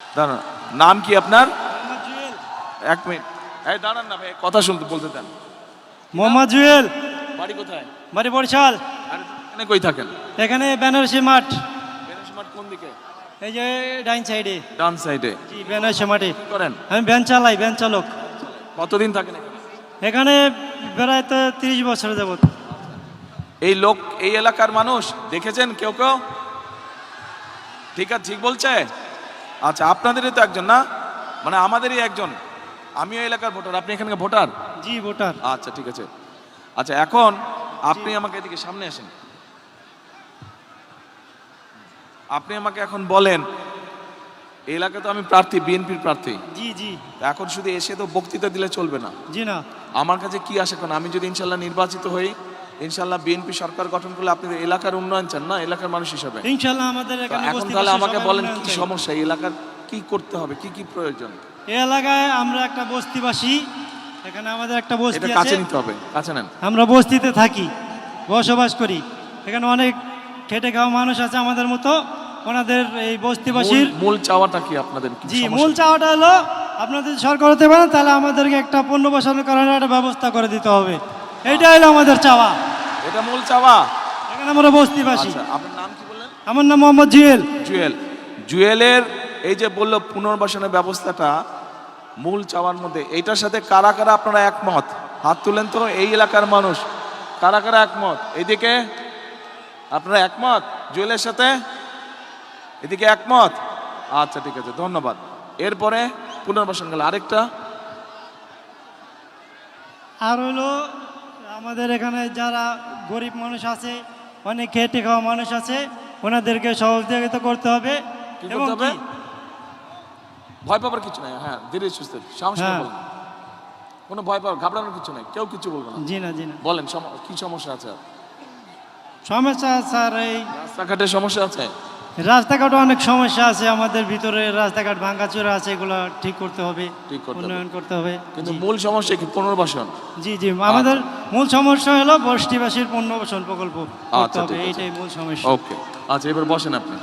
দাঁড়ান, নাম কি আপনার? এক মিনিট, এই দাঁড়ান না ভাই, কথা শুনতে বলতে দেন। মোহাম্মদ জুয়েল। বাড়ি কোথায়? বাড়ি বরিশাল। আর এখানে কই থাকেন? এখানে বেনারসি মাঠ। বেনারসি মাঠ কোন দিকে? এই যে ডাইন সাইডে। ডান সাইডে। জি, বেনারসি মাঠে। কি করেন? আমি ভ্যান চালাই, ভ্যান চালক। কতদিন থাকেন এখানে? এখানে প্রায় তো 30 বছর যাবত। এই লোক এই এলাকার মানুষ দেখেছেন কেউ কেউ? ঠিক আছে, ঠিক বলছে। আচ্ছা, আপনাদেরই তো একজন না, মানে আমাদেরই একজন। আমিও এলাকার ভোটার, আপনি এখানকার ভোটার? জি, ভোটার। আচ্ছা ঠিক আছে। আচ্ছা, এখন আপনি আমাকে এদিকে সামনে আসেন। আপনি আমাকে এখন বলেন, এই এলাকায় তো আমি প্রার্থী, বিএনপির প্রার্থী। জি জি। এখন শুধু এসে তো বক্তৃতা দিলে চলবে না। জি না। আমার কাছে কি আসে, কারণ আমি যদি ইনশাল্লাহ নির্বাচিত হই, ইনশাল্লাহ বিএনপি সরকার গঠন করলে আপনি এলাকার উন্নয়ন চান না, এলাকার মানুষ হিসাবে। ইনশাআল্লাহ আমাদের তো এখানে এখন বস্তি তাহলে বাসী আমাকে সবাই বলেন উন্নয়ন কি চাই। সমস্যা, এই এলাকার কি করতে হবে, কি কি প্রয়োজন? এই এলাকায় আমরা একটা বস্তিবাসী, এখানে আমাদের একটা এটা বস্তি কাছে আছে। নিতে হবে, কাছে নেন। আমরা বস্তিতে থাকি, বসবাস করি। এখানে অনেক খেটে খাওয়া মানুষ আছে আমাদের মতো। ওনাদের এই বস্তিবাসীর মূল চাওয়াটা কি আপনাদের? কি জি, সমস্যা? মূল চাওয়াটা হলো আপনাদের সরকার হতে পারেন, তাহলে আমাদেরকে একটা পণ্য বসানোর কারণে একটা ব্যবস্থা করে দিতে হবে। এইটাই হলো আমাদের চাওয়া। এটা মূল চাওয়া। এখানে আমরা বস্তিবাসী। আচ্ছা, আপনার নাম কি বললেন? আমার নাম মোহাম্মদ জুয়েল। জুয়েল। জুয়েলের এই যে বললো পুনর্বাসনের ব্যবস্থাটা মূল চাওয়ার মধ্যে, এইটার সাথে কারা কারা আপনারা একমত? হাত তুলেন তো, এই এলাকার মানুষ কারা কারা একমত? এইদিকে আপনারা একমত জুয়েলের সাথে? এদিকে একমত? আচ্ছা ঠিক আছে, ধন্যবাদ। এরপরে পুনর্বাসন গেল, আরেকটা আর হলো আমাদের এখানে যারা গরিব মানুষ আছে, অনেক খেটে খাওয়া মানুষ আছে, ওনাদেরকে সহযোগিতা করতে হবে। কি এবং করতে হবে? কি? ভয় পাবার কিছু নাই, হ্যাঁ, ধীরে সুস্থে সাহস করে হ্যাঁ। বলুন। কোনো ভয় পাওয়ার, ঘাবড়ানোর কিছু নাই, কেউ কিছু বলবো না। জি না, জি না। বলেন কি সমস্যা আছে? সমস্যা স্যার, এই রাস্তাঘাটের সমস্যা আছে? রাস্তাঘাটে অনেক সমস্যা আছে আমাদের ভিতরে, রাস্তাঘাট ভাঙাচোরা আছে, এগুলো ঠিক করতে হবে, ঠিক করতে হবে। উন্নয়ন করতে হবে। কিন্তু জি। মূল সমস্যা কি? পুনর্বাসন। জি জি, আমাদের মূল সমস্যা হলো বস্তিবাসীর পুনর্বাসন প্রকল্প করতে আচ্ছা, হবে, ঠিক আছে। এইটাই মূল সমস্যা। ওকে, আচ্ছা এবার বসেন আপনি।